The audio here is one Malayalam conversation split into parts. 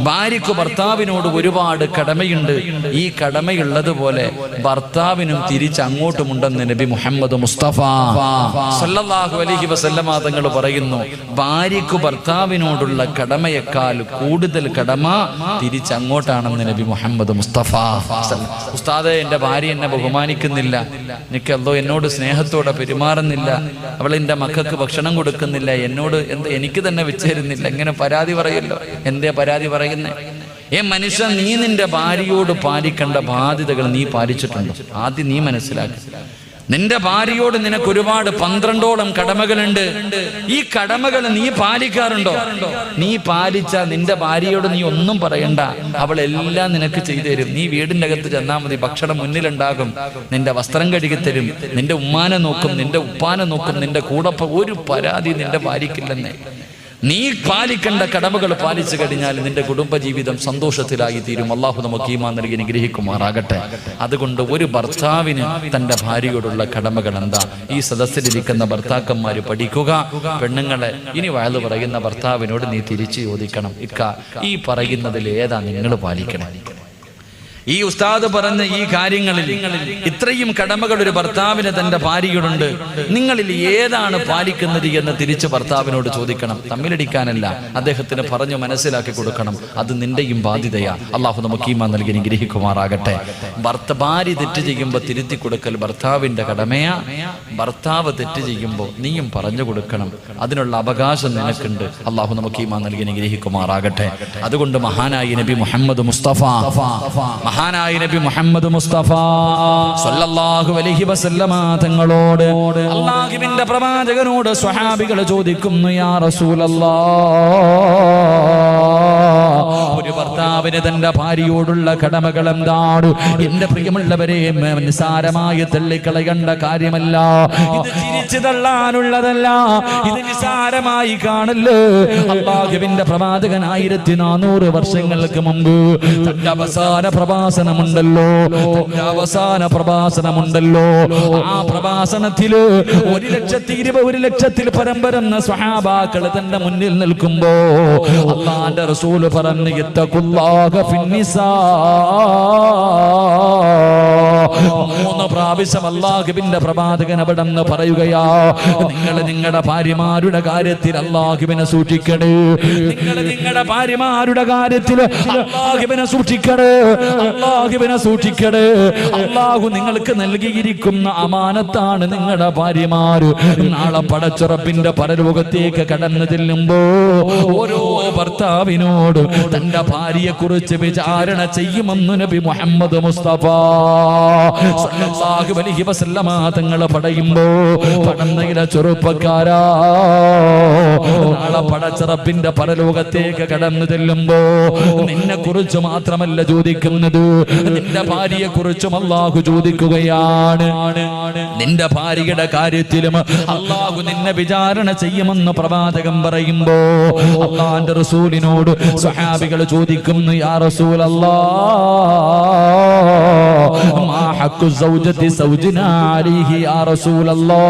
ഭാര്യയ്ക്ക് ഭർത്താവിനോട് ഒരുപാട് കടമയുണ്ട്. ഈ കടമയുള്ളതുപോലെ ഭർത്താവിനും തിരിച്ചങ്ങോട്ടുമുണ്ടെന്ന് നബി മുഹമ്മദ് മുസ്തഫ സല്ലല്ലാഹു അലൈഹി വസല്ലമ തങ്ങൾ പറയുന്നു. ഭാര്യയ്ക്ക് ഭർത്താവിനോടുള്ള കടമയേക്കാൾ കൂടുതൽ കടമ തിരിച്ചങ്ങോട്ടാണെന്ന് നബി മുഹമ്മദ് മുസ്തഫ. ഉസ്താദേ, എൻ്റെ ഭാര്യ എന്നെ ബഹുമാനിക്കുന്നില്ല, എനിക്ക് അല്ലോ എന്നോട് സ്നേഹത്തോടെ പെരുമാറുന്നില്ല, അവൾ എൻ്റെ മക്കൾക്ക് ഭക്ഷണം കൊടുക്കുന്നില്ല, എന്നോട് എനിക്ക് തന്നെ വെച്ചേരുന്നില്ല, ഇങ്ങനെ പരാതി പറയല്ലോ. എന്തേ പരാതി പറയുന്നേ? മനുഷ്യ, നീ നിന്റെ ഭാര്യയോട് പാലിക്കേണ്ട ബാധ്യതകൾ നീ പാലിച്ചിട്ടുണ്ടോ? ആദ്യം നീ മനസ്സിലാക്കി. നിന്റെ ഭാര്യയോട് നിനക്ക് ഒരുപാട് 12ഓളം കടമകളുണ്ട്. ഈ കടമകൾ നീ പാലിക്കാറുണ്ടോ? നീ പാലിച്ചാൽ നിന്റെ ഭാര്യയോട് നീ ഒന്നും പറയണ്ട, അവൾ എല്ലാം നിനക്ക് ചെയ്തു തരും. നീ വീടിൻ്റെ അകത്ത് ചെന്നാൽ മതി, ഭക്ഷണം മുന്നിലുണ്ടാകും, നിന്റെ വസ്ത്രം കഴുകിത്തരും, നിന്റെ ഉമ്മാനെ നോക്കും, നിന്റെ ഉപ്പാനെ നോക്കും, നിന്റെ കൂടൊപ്പം ഒരു പരാതി നിന്റെ ഭാര്യയ്ക്കില്ലെന്നേ. നീ പാലിക്കേണ്ട കടമകൾ പാലിച്ചു കഴിഞ്ഞാൽ നിന്റെ കുടുംബജീവിതം സന്തോഷത്തിലായി തീരും. അള്ളാഹു നമുക്ക് ഈമാൻ നൽകി അനുഗ്രഹിക്കുമാറാകട്ടെ. അതുകൊണ്ട് ഒരു ഭർത്താവിന് തന്റെ ഭാര്യയോടുള്ള കടമകൾ എന്താ? ഈ സദസ്സിലിരിക്കുന്ന ഭർത്താക്കന്മാര് പഠിക്കുക. പെണ്ണുങ്ങളെ, ഇനി വയല് പറയുന്ന ഭർത്താവിനോട് നീ തിരിച്ചു ചോദിക്കണം, ഇക്ക ഈ പറയുന്നതിൽ ഏതാ നിങ്ങൾ പാലിക്കണേ? ഈ ഉസ്താദ് പറഞ്ഞ ഈ കാര്യങ്ങളിൽ ഇത്രയും കടമകൾ ഒരു ഭർത്താവിന് തന്റെ ഭാര്യയോടുണ്ട്, നിങ്ങളിൽ ഏതാണ് പാലിക്കുന്നത് എന്ന് തിരിച്ച് ഭർത്താവിനോട് ചോദിക്കണം. തമ്മിലടിക്കാനല്ല, അദ്ദേഹത്തിന് പറഞ്ഞു മനസ്സിലാക്കി കൊടുക്കണം. അത് നിന്റെയും ബാധ്യതയാ. അള്ളാഹു നമുക്ക് ഈമാൻ നൽകി അനുഗ്രഹിക്കുമാറാകട്ടെ. ഭാര്യ തെറ്റ് ചെയ്യുമ്പോൾ തിരുത്തി കൊടുക്കൽ ഭർത്താവിന്റെ കടമയാ. ഭർത്താവ് തെറ്റ് ചെയ്യുമ്പോൾ നീയും പറഞ്ഞു കൊടുക്കണം. അതിനുള്ള അവകാശം നിനക്കുണ്ട്. അള്ളാഹു നമുക്ക് ഈമാൻ നൽകി അനുഗ്രഹിക്കുമാറാകട്ടെ. അതുകൊണ്ട് മഹാനായ നബി മുഹമ്മദ് മുസ്തഫ സല്ലല്ലാഹു അലൈഹി വസല്ലമ തങ്ങളോട് അല്ലാഹുവിന്റെ പ്രവാചകനോട് സ്വഹാബികൾ ചോദിക്കുന്നു, യാ റസൂലല്ലാഹ്, ഒരു ഭർത്താവിന് തന്റെ ഭാര്യയോടുള്ള കടമകൾ എന്താണ്? എന്റെ പ്രിയമുള്ളവരെ, നിസാരമായി തള്ളിക്കളയേണ്ട കാര്യമല്ല. ഇത് ചിരിച്ചു തള്ളാനുള്ളതല്ല, ഇത് നിസാരമായി കാണല്ലോ. അല്ലാഹുവിന്റെ പ്രവാചകൻ 1400 വർഷങ്ങൾക്ക് മുമ്പ് തന്റെ അവസാന പ്രഭാഷണമുണ്ടല്ലോ. ആ പ്രഭാഷണത്തില് 1,20,000 പരം വരുന്ന സ്വഹാബാക്കൾ തന്റെ മുന്നിൽ നിൽക്കുമ്പോ അല്ലാഹുവിന്റെ റസൂല് പറഞ്ഞു, ഇത്തഖുല്ലാഹ ഫിന്നിസാ. 3 പ്രാവശ്യം അല്ലാഹുവിന്റെ പ്രവാചകൻ അവിടെ നിന്ന് പറയുകയാ, നിങ്ങൾ നിങ്ങളുടെ ഭാര്യമാരുടെ കാര്യത്തിൽ അല്ലാഹുവിനെ സൂക്ഷിക്കണേ, നിങ്ങൾ നിങ്ങളുടെ ഭാര്യമാരുടെ കാര്യത്തിൽ അല്ലാഹുവിനെ സൂക്ഷിക്കണേ, അല്ലാഹുവിനെ സൂക്ഷിക്കണേ. അല്ലാഹു നിങ്ങൾക്ക് നൽകിയിരിക്കുന്ന അമാനത്താണ് നിങ്ങളുടെ ഭാര്യമാര്. നാളെ പടച്ചുറപ്പിന്റെ പരലോകത്തേക്ക് കടന്നു ചെല്ലുമ്പോ ഓരോ ഭർത്താവിനോട് തന്റെ ഭാര്യയെ കുറിച്ച് വിചാരണ ചെയ്യുമെന്ന് നബി മുഹമ്മദ് മുസ്തഫ സല്ലല്ലാഹു അലൈഹി വസല്ലമ തങ്ങൾ പറയുമ്പോ, പടന്നയിലെ ചെറുപ്പക്കാരാ, നാളെ പടച്ചുറപ്പിന്റെ പരലോകത്തേക്ക് കടന്നു ചെല്ലുമ്പോ നിന്നെ കുറിച്ച് മാത്രമല്ല ചോദിക്കുന്നത്, നിന്റെ ഭാര്യയെ കുറിച്ചും അല്ലാഹു ചോദിക്കുകയാണ്. നിന്റെ ഭാര്യയുടെ കാര്യത്തിലും അല്ലാഹു നിന്നെ വിചാരണ ചെയ്യുമെന്ന് പ്രവാചകൻ പറയുമ്പോ അല്ലാഹുവിന്റെ റസൂലിനോട് സ്വഹാബികൾ ചോദിക്കുന്നു, യാ റസൂലല്ലാഹ്, മാ ഹഖ്ഖു സൗജതി സൗജിനാ അലൈഹി യാ റസൂലല്ലാഹ്,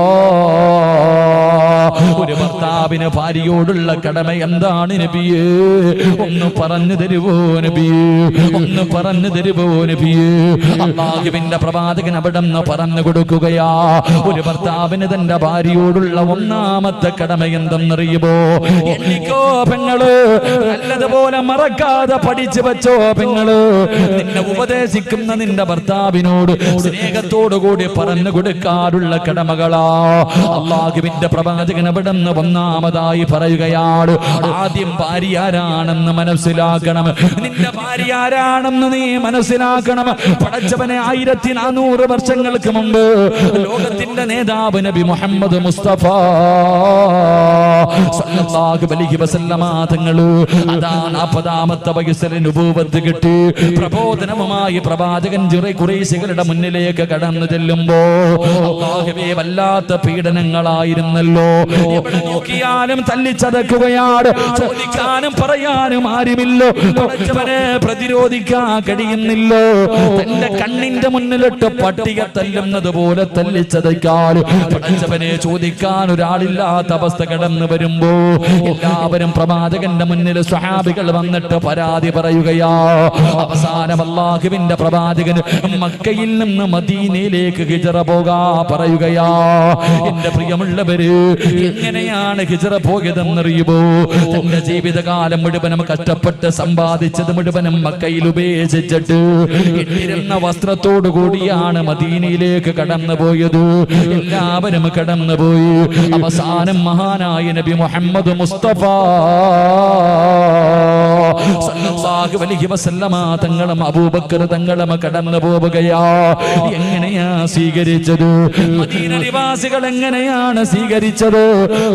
ഒരു ഭർത്താവിന് ഭാര്യയോടുള്ള കടമ എന്താണ് നബിയേ? ഒന്ന് പറഞ്ഞു തരുവോ നബിയേ? ഒന്ന് പറഞ്ഞു തരുവോ നബിയേ? അല്ലാഹുവിന്റെ പ്രവാചകൻ അവിടെ നിന്ന് പറഞ്ഞു കൊടുക്കുകയാ, ഒരു ഭർത്താവിന് തന്റെ ഭാര്യയോടുള്ള ഒന്നാമത്തെ കടമ എന്തെന്നറിയുമോ? എണ്ണിക്കോ പെങ്ങള്, നല്ലതുപോലെ മറക്കാതെ പഠിച്ചു വെച്ചോ പെങ്ങള്. നിന്നെ ഉപദേശിക്കുന്ന നിന്റെ ഭർത്താവിനോട് സ്നേഹത്തോടുകൂടി പറഞ്ഞു കൊടുക്കാറുള്ള കടമകളാ. അല്ലാഹുവിന്റെ പ്രവാചകൻ അവിടെ നിന്ന് ഒന്നാമതായി പറയുകയാണ്, ആദ്യം ഭാര്യ ആരാണെന്ന് മനസ്സിലാക്കണം. നിന്റെ ഭാര്യ ആരാണെന്ന് നീ മനസ്സിലാക്കണം. പടച്ചവനെ 1400 വർഷങ്ങൾക്ക് മുമ്പ് ലോകത്തിന്റെ നേതാവ് നബി മുഹമ്മദ് മുസ്തഫ സല്ലല്ലാഹു അലൈഹി വസല്ലമ തങ്ങൾ അതാ 40ാമത്തെ വയസ്സിൽ നുബൂവത്ത് കിട്ടി പ്രബോധനവുമായി പ്രവാചകൻ ഖുറൈശികളുടെ മുന്നിലേക്ക് കടന്നു ചെല്ലുമ്പോ അല്ലാഹുവേ, വല്ലാത്ത പീഡനങ്ങളായിരുന്നല്ലോ. എവിടെ നോക്കിയാലും തല്ലിച്ചതക്കുകയാണ്. ചോദിക്കാനും പറയാനും ആരുമില്ലോ. പടച്ചവനെ പ്രതിരോധിക്കാൻ കഴിയുന്നില്ലോ. തന്റെ കണ്ണിന്റെ മുന്നിലിട്ട് പട്ടിക തല്ലുന്നത് പോലെ തല്ലിച്ചതയ്ക്കാൻ പടച്ചവനെ ചോദിക്കാൻ ഒരാളില്ലാത്ത അവസ്ഥ കടന്നു വരുമ്പോ എല്ലാവരും പ്രവാചകന്റെ മുന്നിൽ സ്വഹാബികൾ വന്നിട്ട് പരാതി പറയുകയാ. അവസാനം അല്ലാഹുവിന്റെ പ്രവാചകൻ മക്കയിൽ നിന്ന് മദീനയിലേക്ക് ഹിജ്റ പോകാ പറയുകയാ. എന്റെ പ്രിയമുള്ളവര്, എങ്ങനെയാണ് ഹിജ്റ പോയതെന്നറിയുമോ? തന്റെ ജീവിതകാലം മുഴുവനും കഷ്ടപ്പെട്ട് സമ്പാദിച്ചത് മുഴുവനും മക്കയിൽ ഉപേക്ഷിച്ചിട്ട് ഇട്ടിരുന്ന വസ്ത്രത്തോടു കൂടിയാണ് മദീനയിലേക്ക് കടന്നുപോയത്. എല്ലാവരും കടന്നുപോയി. അവസാനം മഹാനായ നബി മുഹമ്മദ് മുസ്തഫ സല്ലല്ലാഹു അലൈഹി വസല്ലമ തങ്ങളും അബൂബക്കർ തങ്ങളും കടന്നു പോവുകയാ. എങ്ങനെയാ സ്വീകരിച്ചത്? മദീന നിവാസികൾ എങ്ങനെയാണ് സ്വീകരിച്ചത്?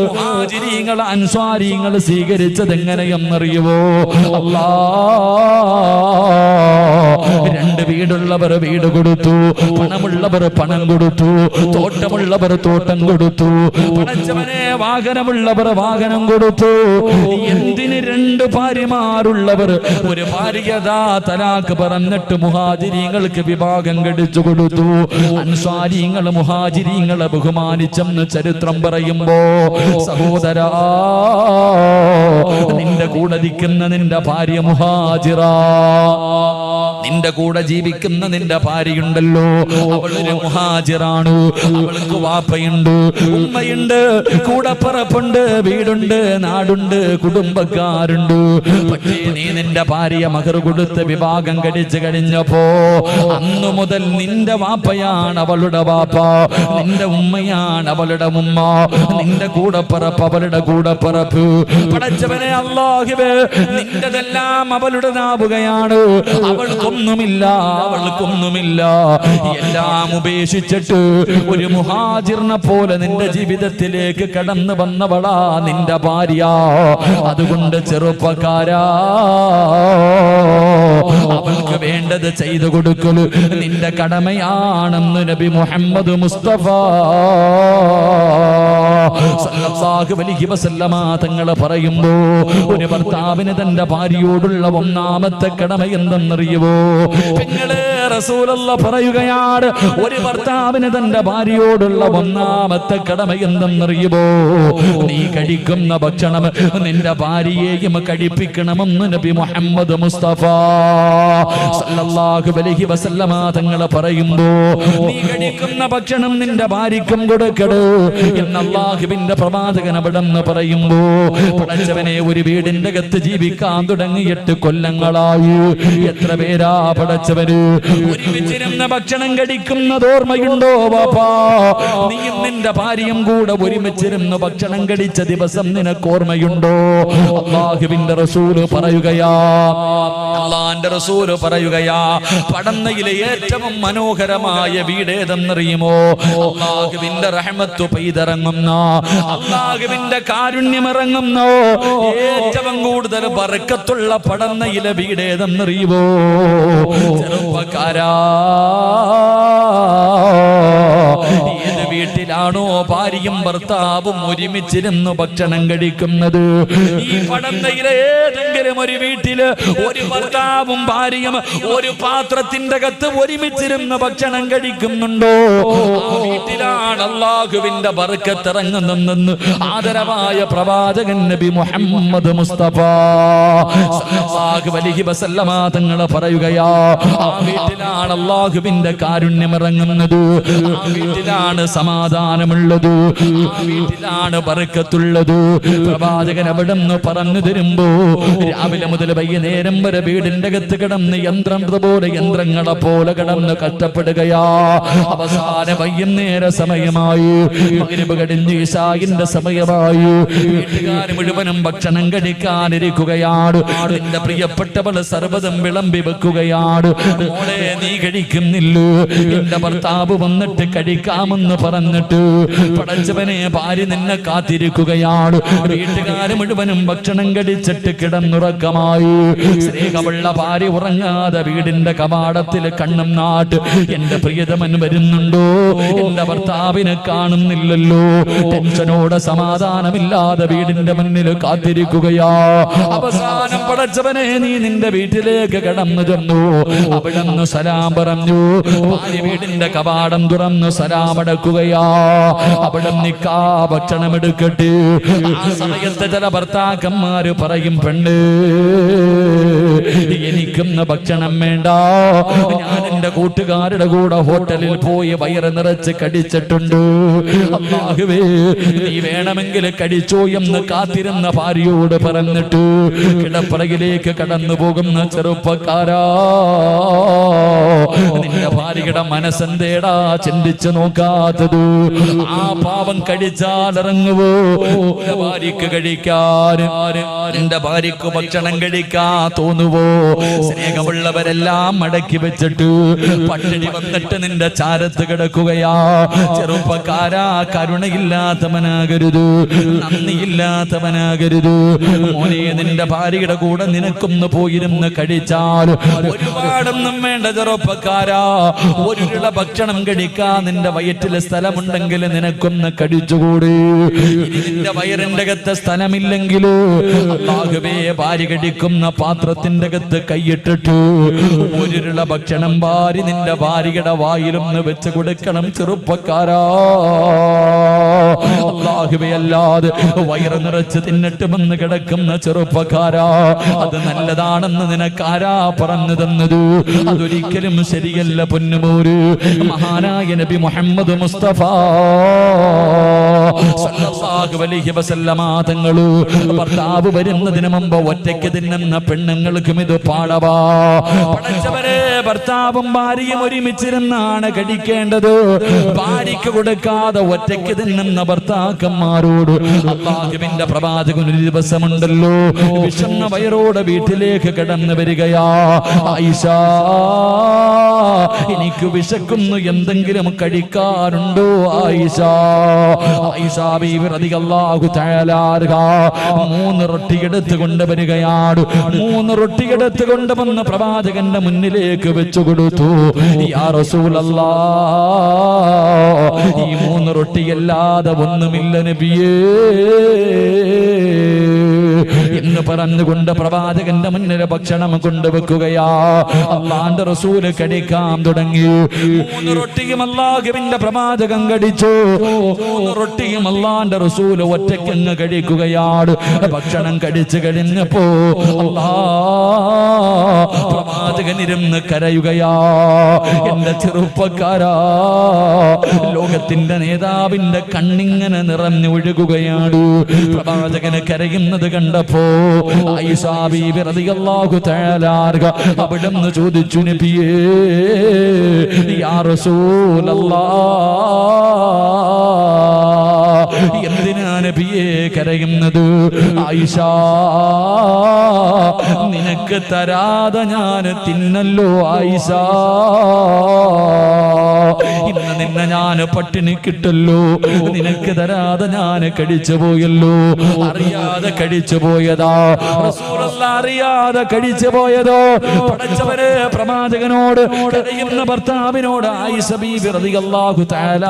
മുഹാജിരീങ്ങൾ അൻസ്വാരീങ്ങൾ സ്വീകരിച്ചത് എങ്ങനെയെന്നറിയുവോ? രണ്ട് വീടുള്ളവർ വീട് കൊടുത്തു, പണമുള്ളവർ പണം കൊടുത്തു, തോട്ടമുള്ളവർ തോട്ടം കൊടുത്തു, പടച്ചവനെ വാഹനമുള്ളവർ വാഹനം കൊടുത്തു. എന്തിന് രണ്ട് ഭാര്യമാരുള്ളവർ ഒരു ഭാര്യതാ തലാക്ക് പറഞ്ഞിട്ട് മുഹാജിരീങ്ങൾക്ക് വിഭാഗം കടിച്ചു കൊടുത്തു. അൻസ്വാരീങ്ങൾ മുഹാജിരീങ്ങളെ ബഹുമാനിച്ചെന്ന് ചരിത്രം പറയുമ്പോ, സഹോദരാ, നിന്റെ കൂടെ നിൽക്കുന്ന നിന്റെ ഭാര്യ മുഹാജിറ, നിന്റെ കൂടെ ജീവിക്കുന്ന നിന്റെ ഭാര്യയുണ്ടല്ലോ, അവളൊരു മുഹാജിറാണ്. അവൾക്ക് വാപ്പയുണ്ട്, ഉമ്മയുണ്ട്, കൂടപ്പറപ്പുണ്ട്, വീടുണ്ട്, നാടുണ്ട്, കുടുംബക്കാരുണ്ട്. പക്ഷേ നീ നിന്റെ ഭാര്യ മഹർ കൊടുത്ത് വിഭാഗം കഴിച്ചു കഴിഞ്ഞപ്പോ അന്നു മുതൽ നിന്റെ വാപ്പയാണ് അവളുടെ വാപ്പ, നിന്റെ ഉമ്മയാണ് അവളുടെ ഉമ്മ, നിന്റെ കൂടപ്പറപ്പ് അവളുടെ കൂടപ്പറപ്പ്. പടച്ചവനെ അല്ലാഹുവേ, നിന്റെതെല്ലാം അവളുടേതാവുകയാണ്. അവൾക്കൊന്നുമില്ല, അവൾക്കൊന്നുമില്ല. എല്ലാം ഉപേക്ഷിച്ചിട്ട് ഒരു മുഹാജിറിനെ പോലെ നിന്റെ ജീവിതത്തിലേക്ക് കടന്നു വന്നവളാ നിന്റെ ഭാര്യ. അതുകൊണ്ട് ചെറുപ്പക്കാരാ, അവൾക്ക് വേണ്ടത് ചെയ്തു കൊടുക്കല് നിന്റെ കടമയാണെന്ന് നബി മുഹമ്മദ് മുസ്തഫ സല്ലല്ലാഹു അലൈഹി വസല്ലമ തങ്ങൾ പറയുമ്പോ, ഒരു ഭർത്താവിന് തന്റെ ഭാര്യയോടുള്ള ഒന്നാമത്തെ കടമ എന്തെന്നറിയുവോ? പെങ്ങളെ, റസൂലുള്ളാഹി പറയുകയാണ്, ഒരു ഭർത്താവിന് തന്റെ ഭാര്യയോടുള്ള ഒന്നാമത്തെ കടമ എന്തെന്നറിയുമോ? നീ കഴിക്കുന്ന ഭക്ഷണം നിന്റെ ഭാര്യയെയും കഴിപ്പിക്കണമെന്ന് നബി മുഹമ്മദ് മുസ്തഫ സല്ലല്ലാഹു അലൈഹി വസല്ലമ തങ്ങൾ പറയുമ്പോ, നീ കഴിക്കുന്ന ഭക്ഷണം നിന്റെ ഭാര്യയ്ക്കും കൊടുക്കട് എന്ന് അല്ലാഹുവിന്റെ പ്രവാചകൻ അവിടെന്ന് പറയുമ്പോ, പടച്ചവനെ, ഒരു വീടിന്റെ അകത്ത് ജീവിക്കാൻ തുടങ്ങി 8 കൊല്ലങ്ങളായി. എത്ര പേരാ പടച്ചവന് ഒരുമിച്ചിരുന്ന ഭക്ഷണം കഴിക്കുന്നത് ഓർമ്മയുണ്ടോ വാപ്പാ? നീയും നിന്റെ ഭാര്യയും കൂടെ ഒരുമിച്ചിരുന്ന് ഭക്ഷണം കഴിച്ച ദിവസം നിനക്ക് ഓർമ്മയുണ്ടോ? അല്ലാഹുവിന്റെ റസൂല് പറയുകയാ, അല്ലാഹുവിന്റെ റസൂല് പറയുകയാ, പടന്നയിലെ ഏറ്റവും മനോഹരമായ വീട് ഏതെന്നറിയുമോ? അല്ലാഹുവിന്റെ റഹ്മത്ത് പെയ്തിറങ്ങുന്ന, അല്ലാഹുവിന്റെ കാരുണ്യം ഇറങ്ങുന്ന, ഏറ്റവും കൂടുതൽ ബർക്കത്തുള്ള പടന്നയിലെ വീട് ഏതെന്നറിയുമോ? ചെറുപ്പക്കാരാ, ഏത് വീട്ടിലാണോ ഭാര്യയും ഭർത്താവും ഒരുമിച്ചിരുന്ന് ഭക്ഷണം കഴിക്കുന്നത്, ഈ പടന്നയിലെ ഏതെങ്കിലും ഒരു വീട്ടില് ഒരു ഭർത്താവും ഭാര്യയും ഒരു പാത്രത്തിന്റെ അകത്ത് ഒരുമിച്ചിരുന്ന് ഭക്ഷണം കഴിക്കുന്നുണ്ടോ? ആ വീട്ടിലാണ് അല്ലാഹുവിന്റെ ബർക്കത്ത് ഇറങ്ങുന്നെന്ന് ആദരവായ പ്രവാചകൻ നബി മുഹമ്മദ് മുസ്തഫ സല്ലല്ലാഹു അലൈഹി വസല്ലമ തങ്ങൾ പറയുകയാ, ആ വീട്ടിലാണ് അല്ലാഹുവിന്റെ കാരുണ്യം ഇറങ്ങുന്നത്, ആ വീട്ടിലാണ് സമാധാനമുള്ളത്, ആ വീട്ടിലാണ് ബർക്കത്തുള്ളത്. പ്രവാചകൻ അവിടെ നിന്ന് പറഞ്ഞു തരുമ്പോ, രാവിലെ മുതൽ വൈകുന്നേരം വരെ വീടിന്റെ അകത്ത് കിടന്ന് യന്ത്രങ്ങളെ പോലെ കിടന്ന് കഷ്ടപ്പെടുകയാ. അവസാന വൈകുന്നേര സമയമായി, മഗ്‌രിബ് കഴിഞ്ഞ് ഇശാഇന്റെ സമയമായി. വീട്ടുകാർ മുഴുവനും ഭക്ഷണം കഴിക്കാനിരിക്കുകയാണ്. നിന്റെ പ്രിയപ്പെട്ടവൾ സർവ്വതും വിളമ്പി വെക്കുകയാണ്. മോളെ, നീ കഴിക്കുന്നില്ല. എന്റെ ഭർത്താവ് വന്നിട്ട് കഴിക്കാമെന്ന് പറഞ്ഞിട്ട് വന്നിട്ട് പടച്ചവനെ ഭാര്യ നിന്നെ കാത്തിരിക്കുകയാണ്. വീട്ടുകാര് മുഴുവനും ഭക്ഷണം കഴിച്ചിട്ട് കിടന്നുറക്കമായി. സ്നേഹമുള്ള ഭാര്യ ഉറങ്ങാതെ വീടിന്റെ കവാടത്തിൽ കണ്ണും നാട്ട് എന്റെ പ്രിയതമൻ വരുന്നുണ്ടോ, എന്റെ ഭർത്താവിനെ കാണുന്നില്ലല്ലോ. ടെൻഷനോടെ സമാധാനമില്ലാതെ വീടിന്റെ മുന്നിൽ കാത്തിരിക്കുകയാ. അവസാനം പടച്ചവനെ നീ നിന്റെ വീട്ടിലേക്ക് കടന്നു ചെന്നു. അവിടുന്ന് സലാം പറഞ്ഞു. ഭാര്യ വീടിന്റെ കവാടം തുറന്നു സലാം അടക്കുകയാ. അവിടെ നിക്കാ ഭക്ഷണം എടുക്കട്ടെ. ആ സമയത്ത് ചില ഭർത്താക്കന്മാര് പറയും, പെണ്ണ് എനിക്കൊന്ന് ഭക്ഷണം വേണ്ട, ഞാൻ എന്റെ കൂട്ടുകാരുടെ കൂടെ ഹോട്ടലിൽ പോയി വയറ് നിറച്ച് കടിച്ചിട്ടുണ്ട്. അല്ലാഹുവേ നീ വേണമെങ്കിൽ കടിച്ചോ എന്ന് കാത്തിരുന്ന ഭാര്യയോട് പറഞ്ഞിട്ട് കിടപ്പറയിലേക്ക് കടന്നു പോകുന്ന ചെറുപ്പക്കാരാ, നിന്റെ ഭാര്യയുടെ മനസ്സെന്തേടാ ചിന്തിച്ചു നോക്കാത്തത്? ആ പാവം കടിച്ചാൽ ഇറങ്ങുവോ ഭാര്യക്ക് കഴിക്കാൻ? എന്റെ ഭാര്യക്ക് ഭക്ഷണം കഴിക്കാൻ തോന്നുവോ? സ്നേഹമുള്ളവരെല്ലാം മടക്കി വെച്ചിട്ട് പട്ടിണി വന്നിട്ട് നിന്റെ ചാരത്ത് കിടക്കുകയാ. ചെറുപ്പക്കാരാ, കരുണയില്ലാത്തവനാകരുത്, നന്ദിയില്ലാത്തവനാകരുത്. മോനെ, നിന്റെ ഭാര്യയുടെ കൂടെ നിനക്കൊന്ന് പോയിരുന്ന് കഴിച്ചാൽ ഒരുപാടൊന്നും വേണ്ട ചെറുപ്പക്കാരാ. ഒരു കിള ഭക്ഷണം കഴിക്കാൻ നിന്റെ വയറ്റിലെ സ്ഥലമുണ്ടെങ്കിൽ നിനക്കൊന്ന് കടിച്ചുകൂടി. നിന്റെ വയറിന്റെ അകത്ത് സ്ഥലമില്ലെങ്കിലോ അല്ലാഹുവേ, ഭാര്യ കടിക്കുന്ന പാത്രത്തിന്റെ അകത്ത് കൈയിട്ടിട്ട് ഒരു കിള ഭക്ഷണം ഭാര്യ നിന്റെ ഭാര്യയുടെ വായിലൊന്ന് വെച്ച് കൊടുക്കണം ചെറുപ്പക്കാരാ. അല്ലാഹുവേ, അല്ലാതെ വയറ് നിറച്ച് തിന്നിട്ട് വന്ന് കിടക്കുന്ന ചെറുപ്പക്കാരാ, അത് നല്ലതാണെന്ന് നിനക്കാരാ പറഞ്ഞു തന്നത്? അതൊരിക്കലും ശരിയല്ല പൊന്നുമോര്. മഹാനായ നബി മുഹമ്മദ് മുസ്തഫ സല്ലല്ലാഹു അലൈഹി വസല്ലമ തങ്ങള് ഭർത്താവ് വരുന്നതിന് മുമ്പ് ഒറ്റയ്ക്ക് തിന്നുന്ന പെണ്ണുങ്ങൾക്കും ഇത് പാടവാ. പടച്ചവരെ, ഭർത്താവും ഭാര്യയും ഒരുമിച്ചിരുന്നാണ് കടിക്കേണ്ടത്. ഭാര്യയ്ക്ക് കൊടുക്കാതെ ഒറ്റയ്ക്ക് തിന്നുന്ന ഭർത്താക്കന്മാരോട് അല്ലാഹുവിന്റെ പ്രവാചകൻ ഒരു ദിവസമുണ്ടല്ലോ വിശന്ന വയറോടെ വീട്ടിലേക്ക് കടന്നു വരികയാ. ആയിഷ, എനിക്ക് വിശക്കുന്നു, എന്തെങ്കിലും കഴിക്കാറുണ്ടോ ആയിഷ? ആയിഷ ബീവി റളിയല്ലാഹു തആല അൻഹ 3 റൊട്ടി എടുത്ത് കൊണ്ടുവരികയാണ്. 3 റൊട്ടി എടുത്ത് കൊണ്ടുവന്ന് പ്രവാചകന്റെ മുന്നിലേക്ക് വെച്ചു കൊടുത്തു. യാ റസൂലല്ലാഹ്, ഈ 3 റൊട്ടിയല്ലാതെ ഒന്നുമില്ല നബിയേ എന്ന് പറഞ്ഞുകൊണ്ട് പ്രവാചകന്റെ മുന്നിൽ ഭക്ഷണം കൊണ്ടുവെക്കുകയാ. അല്ലാഹുവിന്റെ റസൂല് കടിക്കാൻ തുടങ്ങി. 3 റൊട്ടിയും അല്ലാഹുവിന്റെ പ്രവാചകൻ കടിച്ചു. 3 റൊട്ടിയും അല്ലാഹുവിന്റെ റസൂല് ഒറ്റയ്ക്കങ്ങ് കഴിക്കുകയാണ്. ഭക്ഷണം കടിച്ചു കഴിഞ്ഞപ്പോ പ്രവാചകൻ ഇരുന്ന് കരയുകയാ. എന്റെ ചെറുപ്പക്കാരാ, ലോകത്തിന്റെ നേതാവിന്റെ കണ്ണിങ്ങനെ നിറഞ്ഞൊഴുകുകയാണ്. പ്രവാചകന് കരയുന്നത് കണ്ടപ്പോ ആയിഷ ബീബി റളിയല്ലാഹു തആല അൻഹ അവിടുന്ന് ചോദിച്ചു, നബിയേ യാ റസൂലല്ലാഹ്, എന്തിനാ നബിയേ കരയുന്നത്? ആയിഷ, നിനക്ക് തരാതെ ഞാൻ തിന്നല്ലോ ആയിഷ. ഇന്ന് നിന്നെ ഞാൻ പട്ടിണി കിട്ടല്ലോ. നിനക്ക് തരാതെ ഞാൻ കടിച്ചു പോയല്ലോ. അറിയാതെ കടിച്ചു പോയതാ റസൂലുള്ളാഹി, അറിയാതെ കടിച്ചു പോയതോ. പടച്ചവനെ, പ്രവാചകനോട് കരയുന്ന ഭർത്താവിനോട് ആയിഷ ബീബി റളിയല്ലാഹു തആല